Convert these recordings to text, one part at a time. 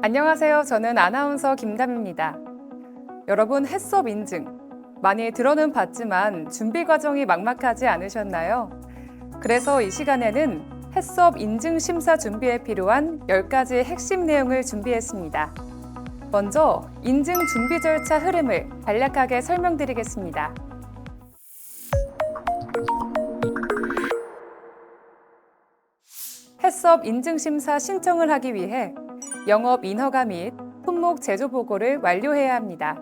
안녕하세요. 저는 아나운서 김담입니다. 여러분, 해썹 인증 많이 들어는 봤지만 준비 과정이 막막하지 않으셨나요? 그래서 이 시간에는 해썹 인증 심사 준비에 필요한 10가지 핵심 내용을 준비했습니다. 먼저 인증 준비 절차 흐름을 간략하게 설명드리겠습니다. 해썹 인증 심사 신청을 하기 위해 영업 인허가 및 품목 제조 보고를 완료해야 합니다.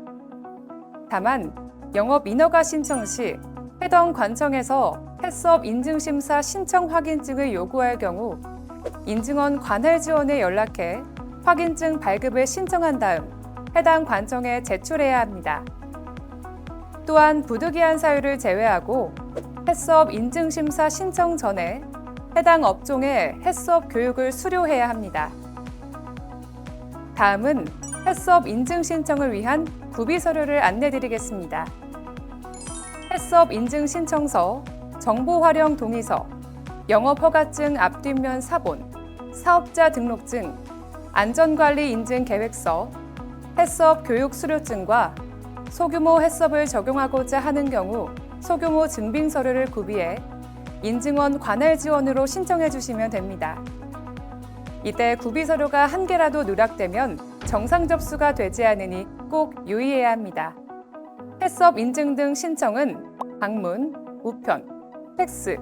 다만 영업 인허가 신청 시 해당 관청에서 해썹 인증 심사 신청 확인증을 요구할 경우 인증원 관할 지원에 연락해 확인증 발급을 신청한 다음 해당 관청에 제출해야 합니다. 또한 부득이한 사유를 제외하고 해썹 인증 심사 신청 전에 해당 업종의 해썹 교육을 수료해야 합니다. 다음은 해썹 인증 신청을 위한 구비 서류를 안내드리겠습니다. 해썹 인증 신청서, 정보 활용 동의서, 영업허가증 앞뒷면 사본, 사업자 등록증, 안전관리 인증 계획서, 해썹 교육 수료증과 소규모 해썹을 적용하고자 하는 경우 소규모 증빙 서류를 구비해 인증원 관할 지원으로 신청해 주시면 됩니다. 이때 구비 서류가 한 개라도 누락되면 정상 접수가 되지 않으니 꼭 유의해야 합니다. 해썹 인증 등 신청은 방문, 우편, 팩스,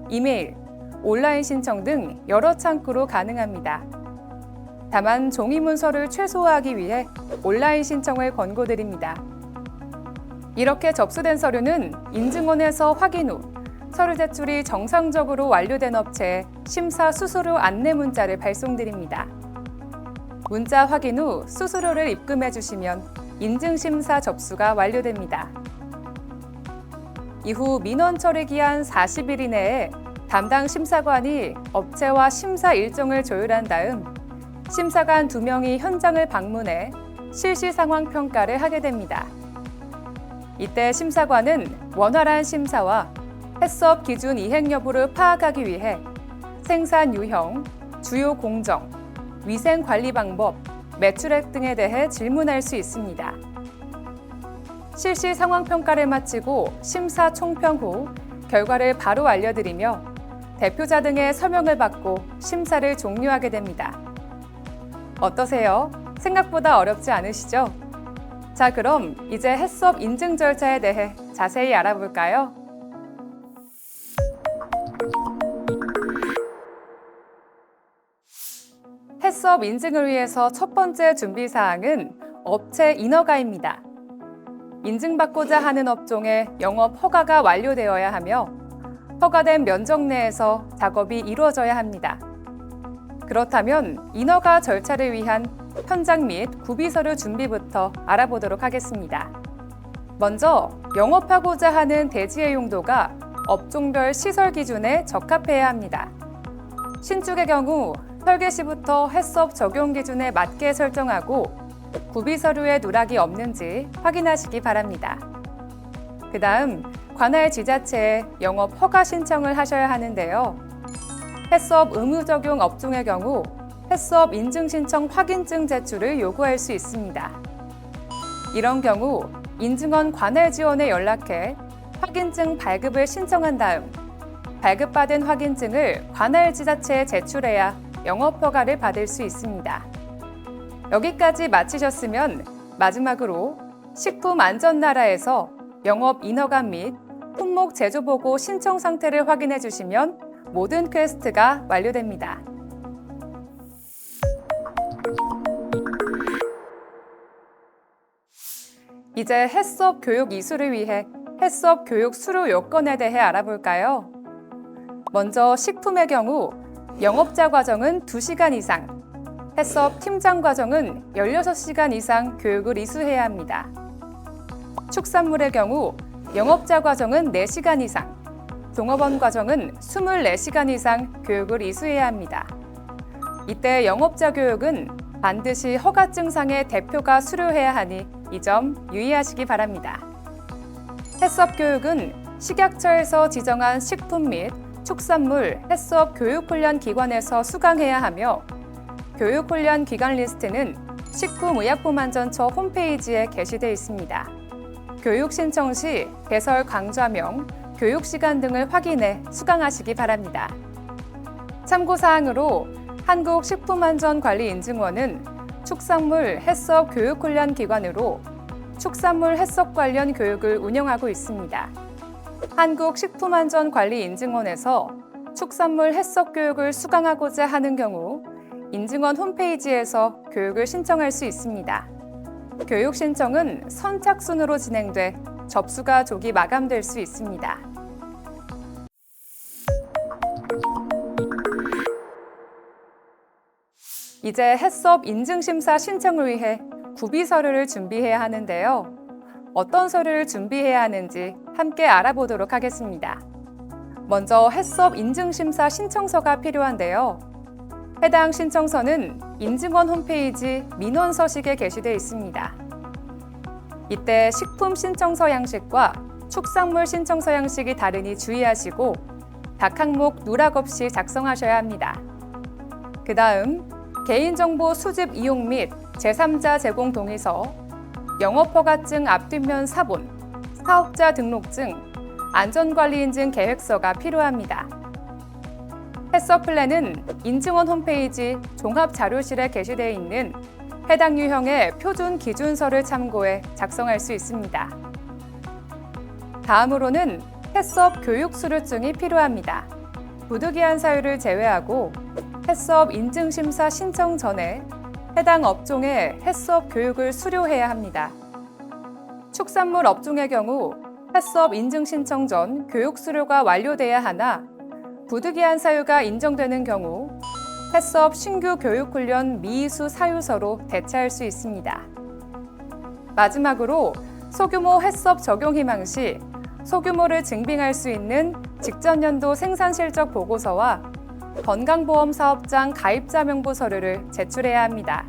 이메일, 온라인 신청 등 여러 창구로 가능합니다. 다만 종이 문서를 최소화하기 위해 온라인 신청을 권고드립니다. 이렇게 접수된 서류는 인증원에서 확인 후 서류 제출이 정상적으로 완료된 업체에 심사 수수료 안내 문자를 발송드립니다. 문자 확인 후 수수료를 입금해 주시면 인증 심사 접수가 완료됩니다. 이후 민원 처리 기한 40일 이내에 담당 심사관이 업체와 심사 일정을 조율한 다음 심사관 2명이 현장을 방문해 실시 상황 평가를 하게 됩니다. 이때 심사관은 원활한 심사와 해썹 기준 이행 여부를 파악하기 위해 생산 유형, 주요 공정, 위생 관리 방법, 매출액 등에 대해 질문할 수 있습니다. 실시 상황 평가를 마치고 심사 총평 후 결과를 바로 알려드리며 대표자 등의 서명을 받고 심사를 종료하게 됩니다. 어떠세요? 생각보다 어렵지 않으시죠? 자, 그럼 이제 해썹 인증 절차에 대해 자세히 알아볼까요? 해썹 인증을 위해서 첫 번째 준비 사항은 업체 인허가입니다. 인증받고자 하는 업종의 영업 허가가 완료되어야 하며 허가된 면적 내에서 작업이 이루어져야 합니다. 그렇다면 인허가 절차를 위한 현장 및 구비 서류 준비부터 알아보도록 하겠습니다. 먼저 영업하고자 하는 대지의 용도가 업종별 시설 기준에 적합해야 합니다. 신축의 경우 설계 시부터 해썹 적용 기준에 맞게 설정하고 구비 서류에 누락이 없는지 확인하시기 바랍니다. 그 다음 관할 지자체에 영업 허가 신청을 하셔야 하는데요. 해썹 의무 적용 업종의 경우 해썹 인증 신청 확인증 제출을 요구할 수 있습니다. 이런 경우 인증원 관할 지원에 연락해 확인증 발급을 신청한 다음 발급받은 확인증을 관할 지자체에 제출해야 영업허가를 받을 수 있습니다. 여기까지 마치셨으면 마지막으로 식품안전나라에서 영업 인허가 및 품목 제조보고 신청 상태를 확인해 주시면 모든 퀘스트가 완료됩니다. 이제 해썹 교육 이수를 위해 해썹 교육 수료 요건에 대해 알아볼까요? 먼저 식품의 경우 영업자 과정은 2시간 이상, 해썹 팀장 과정은 16시간 이상 교육을 이수해야 합니다. 축산물의 경우 영업자 과정은 4시간 이상, 종업원 과정은 24시간 이상 교육을 이수해야 합니다. 이때 영업자 교육은 반드시 허가증상의 대표가 수료해야 하니 이 점 유의하시기 바랍니다. 해썹 교육은 식약처에서 지정한 식품 및 축산물 해썹 교육훈련 기관에서 수강해야 하며 교육훈련 기관 리스트는 식품의약품안전처 홈페이지에 게시돼 있습니다. 교육 신청 시 개설 강좌명, 교육 시간 등을 확인해 수강하시기 바랍니다. 참고사항으로 한국식품안전관리인증원은 축산물 해썹 교육 훈련 기관으로 축산물 해썹 관련 교육을 운영하고 있습니다. 한국식품안전관리인증원에서 축산물 해썹 교육을 수강하고자 하는 경우 인증원 홈페이지에서 교육을 신청할 수 있습니다. 교육 신청은 선착순으로 진행돼 접수가 조기 마감될 수 있습니다. 이제 해썹 인증심사 신청을 위해 구비 서류를 준비해야 하는데요. 어떤 서류를 준비해야 하는지 함께 알아보도록 하겠습니다. 먼저 해썹 인증심사 신청서가 필요한데요. 해당 신청서는 인증원 홈페이지 민원 서식에 게시되어 있습니다. 이때 식품 신청서 양식과 축산물 신청서 양식이 다르니 주의하시고 각 항목 누락 없이 작성하셔야 합니다. 그 다음 개인정보 수집 이용 및 제3자 제공 동의서, 영업허가증 앞뒷면 사본, 사업자 등록증, 안전관리인증 계획서가 필요합니다. 해썹 플랜은 인증원 홈페이지 종합자료실에 게시되어 있는 해당 유형의 표준 기준서를 참고해 작성할 수 있습니다. 다음으로는 해썹 교육 수료증이 필요합니다. 부득이한 사유를 제외하고 해썹 인증심사 신청 전에 해당 업종의 해썹 교육을 수료해야 합니다. 축산물 업종의 경우 해썹 인증 신청 전 교육 수료가 완료돼야 하나 부득이한 사유가 인정되는 경우 해썹 신규 교육훈련 미이수 사유서로 대체할 수 있습니다. 마지막으로 소규모 해썹 적용 희망 시 소규모를 증빙할 수 있는 직전 연도 생산 실적 보고서와 건강보험 사업장 가입자 명부 서류를 제출해야 합니다.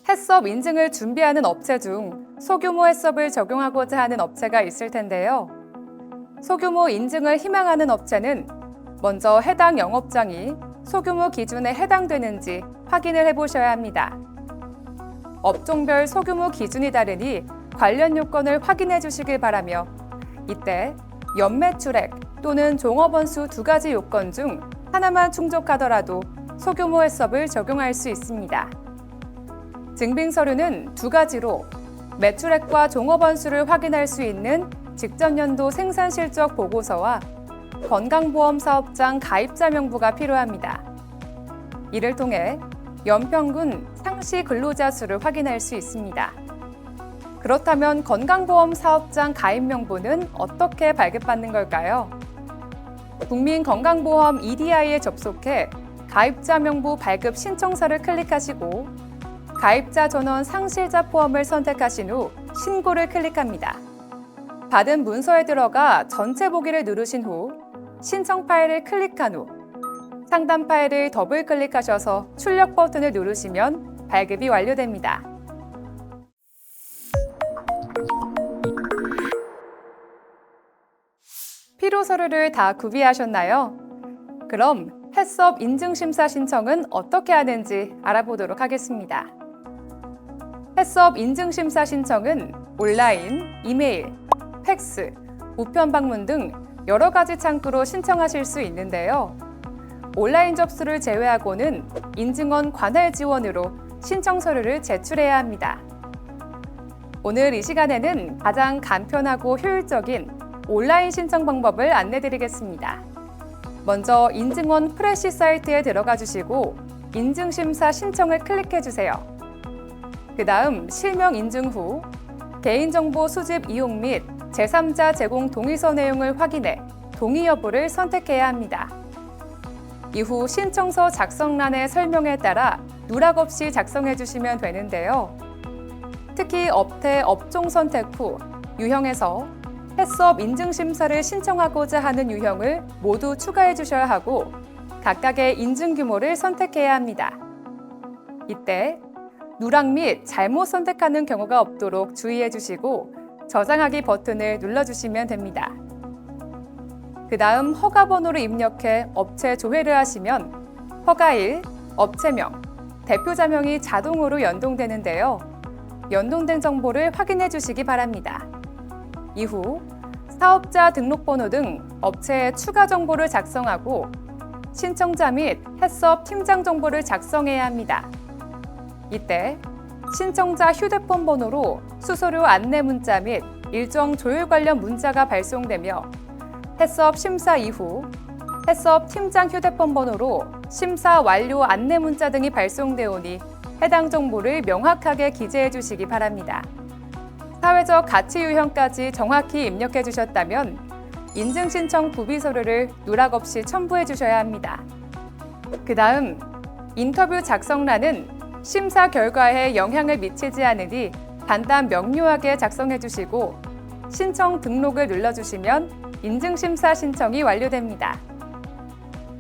해썹 인증을 준비하는 업체 중 소규모 해썹을 적용하고자 하는 업체가 있을 텐데요. 소규모 인증을 희망하는 업체는 먼저 해당 영업장이 소규모 기준에 해당되는지 확인을 해보셔야 합니다. 업종별 소규모 기준이 다르니 관련 요건을 확인해 주시길 바라며 이때 연매출액 또는 종업원수 2가지 요건 중 하나만 충족하더라도 소규모 해썹을 적용할 수 있습니다. 증빙 서류는 2가지로 매출액과 종업원수를 확인할 수 있는 직전 연도 생산 실적 보고서와 건강보험 사업장 가입자 명부가 필요합니다. 이를 통해 연평균 상시 근로자 수를 확인할 수 있습니다. 그렇다면 건강보험 사업장 가입 명부는 어떻게 발급받는 걸까요? 국민건강보험 EDI에 접속해 가입자 명부 발급 신청서를 클릭하시고 가입자 전원 상실자 포함을 선택하신 후 신고를 클릭합니다. 받은 문서에 들어가 전체 보기를 누르신 후 신청 파일을 클릭한 후 상단 파일을 더블 클릭하셔서 출력 버튼을 누르시면 발급이 완료됩니다. 필요 서류를 다 구비하셨나요? 그럼 해썹 인증심사 신청은 어떻게 하는지 알아보도록 하겠습니다. 해썹 인증심사 신청은 온라인, 이메일, 팩스, 우편 방문 등 여러 가지 창구로 신청하실 수 있는데요. 온라인 접수를 제외하고는 인증원 관할 지원으로 신청 서류를 제출해야 합니다. 오늘 이 시간에는 가장 간편하고 효율적인 온라인 신청 방법을 안내드리겠습니다. 먼저 인증원 프레시 사이트에 들어가 주시고 인증심사 신청을 클릭해 주세요. 그 다음 실명 인증 후 개인정보 수집 이용 및 제3자 제공 동의서 내용을 확인해 동의 여부를 선택해야 합니다. 이후 신청서 작성란의 설명에 따라 누락 없이 작성해 주시면 되는데요. 특히 업태 업종 선택 후 유형에서 해썹 인증심사를 신청하고자 하는 유형을 모두 추가해 주셔야 하고 각각의 인증 규모를 선택해야 합니다. 이때 누락 및 잘못 선택하는 경우가 없도록 주의해 주시고 저장하기 버튼을 눌러주시면 됩니다. 그다음 허가번호를 입력해 업체 조회를 하시면 허가일, 업체명, 대표자명이 자동으로 연동되는데요. 연동된 정보를 확인해 주시기 바랍니다. 이후 사업자 등록번호 등 업체의 추가 정보를 작성하고 신청자 및 해썹 팀장 정보를 작성해야 합니다. 이때 신청자 휴대폰 번호로 수수료 안내 문자 및 일정 조율 관련 문자가 발송되며 해썹 심사 이후 해썹 팀장 휴대폰 번호로 심사 완료 안내 문자 등이 발송되오니 해당 정보를 명확하게 기재해 주시기 바랍니다. 사회적 가치 유형까지 정확히 입력해 주셨다면 인증 신청 구비 서류를 누락 없이 첨부해 주셔야 합니다. 그 다음 인터뷰 작성란은 심사 결과에 영향을 미치지 않으니 간단 명료하게 작성해 주시고 신청 등록을 눌러주시면 인증심사 신청이 완료됩니다.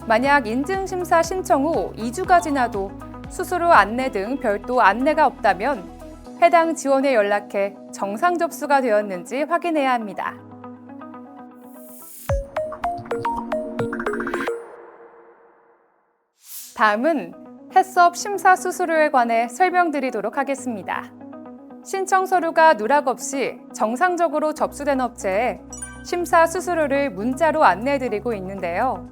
만약 인증심사 신청 후 2주가 지나도 수수료 안내 등 별도 안내가 없다면 해당 지원에 연락해 정상 접수가 되었는지 확인해야 합니다. 다음은 해썹 심사 수수료에 관해 설명드리도록 하겠습니다. 신청 서류가 누락 없이 정상적으로 접수된 업체에 심사 수수료를 문자로 안내해드리고 있는데요.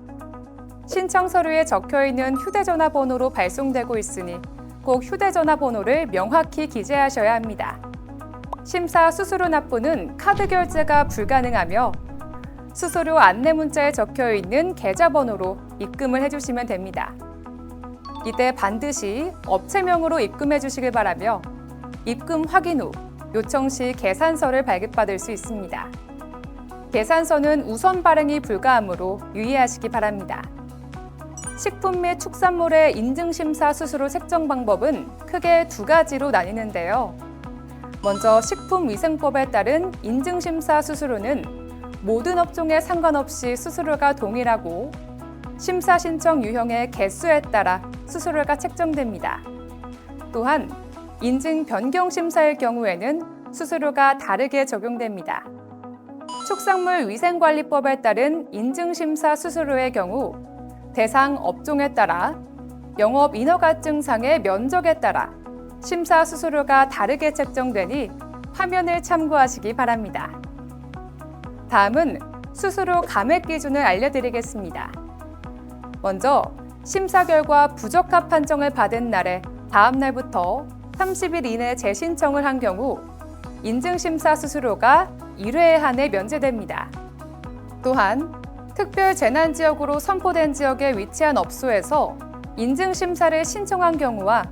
신청 서류에 적혀있는 휴대전화 번호로 발송되고 있으니 꼭 휴대전화 번호를 명확히 기재하셔야 합니다. 심사 수수료 납부는 카드 결제가 불가능하며 수수료 안내 문자에 적혀있는 계좌번호로 입금을 해주시면 됩니다. 이때 반드시 업체명으로 입금해 주시길 바라며 입금 확인 후 요청 시 계산서를 발급받을 수 있습니다. 계산서는 우선 발행이 불가하므로 유의하시기 바랍니다. 식품 및 축산물의 인증심사 수수료 책정 방법은 크게 두 가지로 나뉘는데요. 먼저 식품위생법에 따른 인증심사 수수료는 모든 업종에 상관없이 수수료가 동일하고 심사 신청 유형의 개수에 따라 수수료가 책정됩니다. 또한 인증 변경 심사일 경우에는 수수료가 다르게 적용됩니다. 축산물 위생관리법에 따른 인증심사 수수료의 경우 대상 업종에 따라 영업 인허가증상의 면적에 따라 심사 수수료가 다르게 책정되니 화면을 참고하시기 바랍니다. 다음은 수수료 감액 기준을 알려드리겠습니다. 먼저 심사 결과 부적합 판정을 받은 날에 다음 날부터 30일 이내 재신청을 한 경우 인증심사 수수료가 1회에 한해 면제됩니다. 또한 특별 재난지역으로 선포된 지역에 위치한 업소에서 인증심사를 신청한 경우와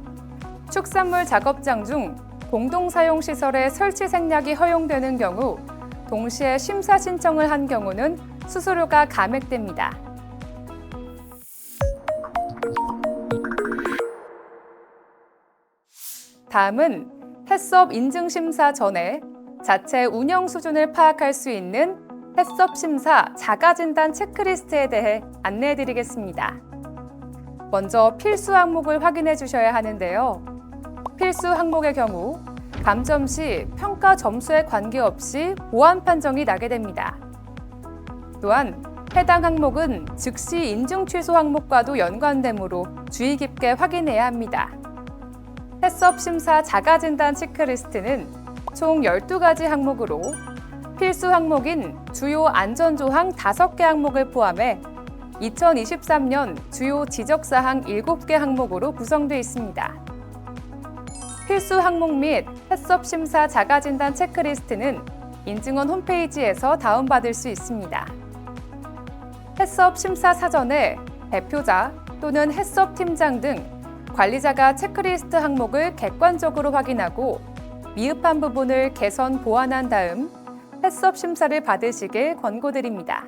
축산물 작업장 중 공동사용시설의 설치 생략이 허용되는 경우 동시에 심사 신청을 한 경우는 수수료가 감액됩니다. 다음은 해썹 인증심사 전에 자체 운영 수준을 파악할 수 있는 해썹 심사 자가진단 체크리스트에 대해 안내해드리겠습니다. 먼저 필수 항목을 확인해 주셔야 하는데요. 필수 항목의 경우 감점 시 평가 점수에 관계없이 보완 판정이 나게 됩니다. 또한 해당 항목은 즉시 인증 취소 항목과도 연관되므로 주의 깊게 확인해야 합니다. 해썹 심사 자가진단 체크리스트는 총 12가지 항목으로 필수 항목인 주요 안전조항 5개 항목을 포함해 2023년 주요 지적사항 7개 항목으로 구성되어 있습니다. 필수 항목 및 해썹 심사 자가진단 체크리스트는 인증원 홈페이지에서 다운받을 수 있습니다. 해썹 심사 사전에 대표자 또는 해썹 팀장 등 관리자가 체크리스트 항목을 객관적으로 확인하고 미흡한 부분을 개선 보완한 다음 해썹 심사를 받으시길 권고드립니다.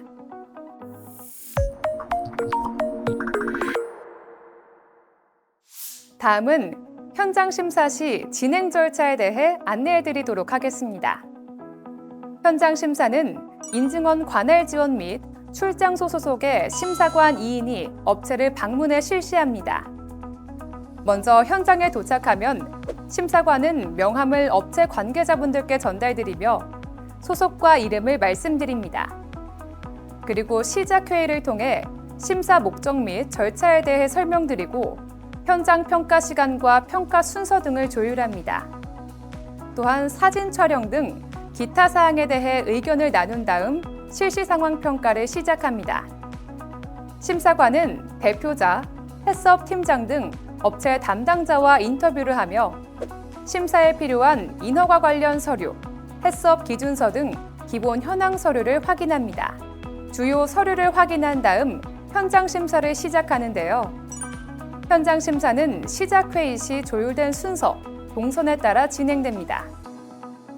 다음은 현장 심사 시 진행 절차에 대해 안내해드리도록 하겠습니다. 현장 심사는 인증원 관할 지원 및 출장소 소속의 심사관 2인이 업체를 방문해 실시합니다. 먼저 현장에 도착하면 심사관은 명함을 업체 관계자분들께 전달드리며 소속과 이름을 말씀드립니다. 그리고 시작회의를 통해 심사 목적 및 절차에 대해 설명드리고 현장 평가 시간과 평가 순서 등을 조율합니다. 또한 사진 촬영 등 기타 사항에 대해 의견을 나눈 다음 실시 상황 평가를 시작합니다. 심사관은 대표자, 해썹 팀장 등 업체 담당자와 인터뷰를 하며 심사에 필요한 인허가 관련 서류, 해썹 기준서 등 기본 현황 서류를 확인합니다. 주요 서류를 확인한 다음 현장 심사를 시작하는데요. 현장 심사는 시작 회의 시 조율된 순서, 동선에 따라 진행됩니다.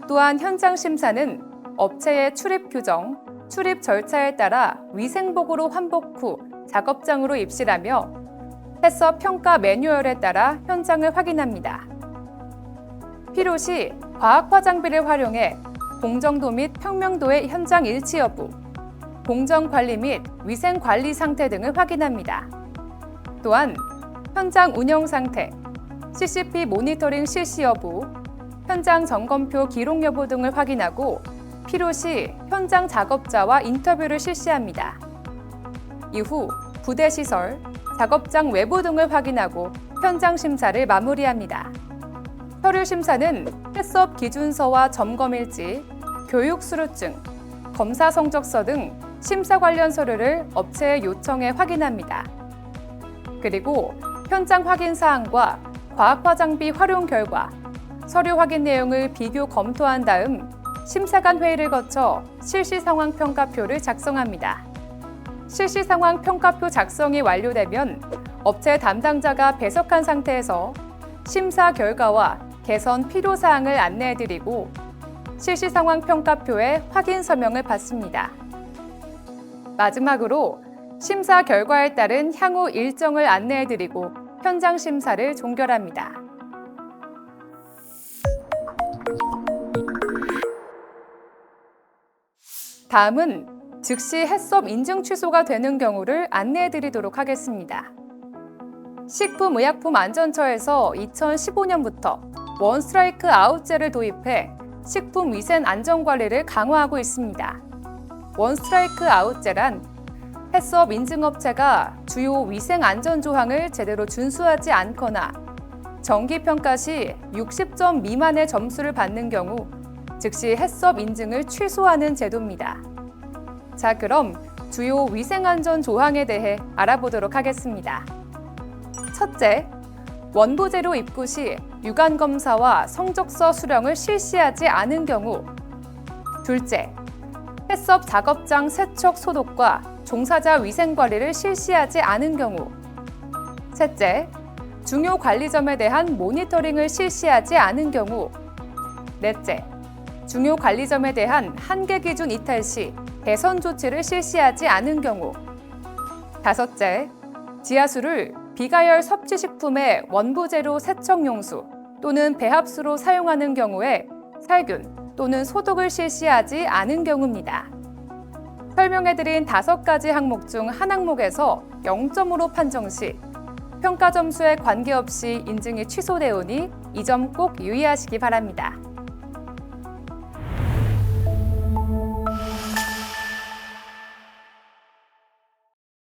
또한 현장 심사는 업체의 출입 규정, 출입 절차에 따라 위생복으로 환복 후 작업장으로 입실하며 해썹 평가 매뉴얼에 따라 현장을 확인합니다. 필요시 과학화 장비를 활용해 공정도 및 평명도의 현장 일치 여부, 공정 관리 및 위생 관리 상태 등을 확인합니다. 또한 현장 운영 상태, CCP 모니터링 실시 여부, 현장 점검표 기록 여부 등을 확인하고 필요시 현장 작업자와 인터뷰를 실시합니다. 이후 부대 시설, 작업장 외부 등을 확인하고 현장 심사를 마무리합니다. 서류 심사는 해썹 기준서와 점검 일지, 교육 수료증, 검사 성적서 등 심사 관련 서류를 업체에 요청해 확인합니다. 그리고 현장 확인 사항과 과학화 장비 활용 결과, 서류 확인 내용을 비교 검토한 다음 심사관 회의를 거쳐 실시 상황 평가표를 작성합니다. 실시 상황 평가표 작성이 완료되면 업체 담당자가 배석한 상태에서 심사 결과와 개선 필요 사항을 안내해드리고 실시 상황 평가표의 확인 서명을 받습니다. 마지막으로 심사 결과에 따른 향후 일정을 안내해드리고 현장 심사를 종결합니다. 다음은 즉시 해썹 인증 취소가 되는 경우를 안내해드리도록 하겠습니다. 식품의약품안전처에서 2015년부터 원 스트라이크 아웃제를 도입해 식품 위생 안전 관리를 강화하고 있습니다. 원 스트라이크 아웃제란 해썹 인증업체가 주요 위생 안전 조항을 제대로 준수하지 않거나 정기 평가 시 60점 미만의 점수를 받는 경우 즉시 해썹 인증을 취소하는 제도입니다. 자, 그럼 주요 위생 안전 조항에 대해 알아보도록 하겠습니다. 첫째, 원부 재료 입고 시 유관 검사와 성적서 수령을 실시하지 않은 경우. 둘째, 해썹 작업장 세척 소독과 종사자 위생 관리를 실시하지 않은 경우. 셋째, 중요 관리점에 대한 모니터링을 실시하지 않은 경우. 넷째, 중요 관리점에 대한 한계 기준 이탈 시 개선 조치를 실시하지 않은 경우. 다섯째, 지하수를 비가열 섭취식품의 원부재료 세척용수 또는 배합수로 사용하는 경우에 살균 또는 소독을 실시하지 않은 경우입니다. 설명해드린 5가지 항목 중 한 항목에서 0점으로 판정 시 평가 점수에 관계없이 인증이 취소되오니 이 점 꼭 유의하시기 바랍니다.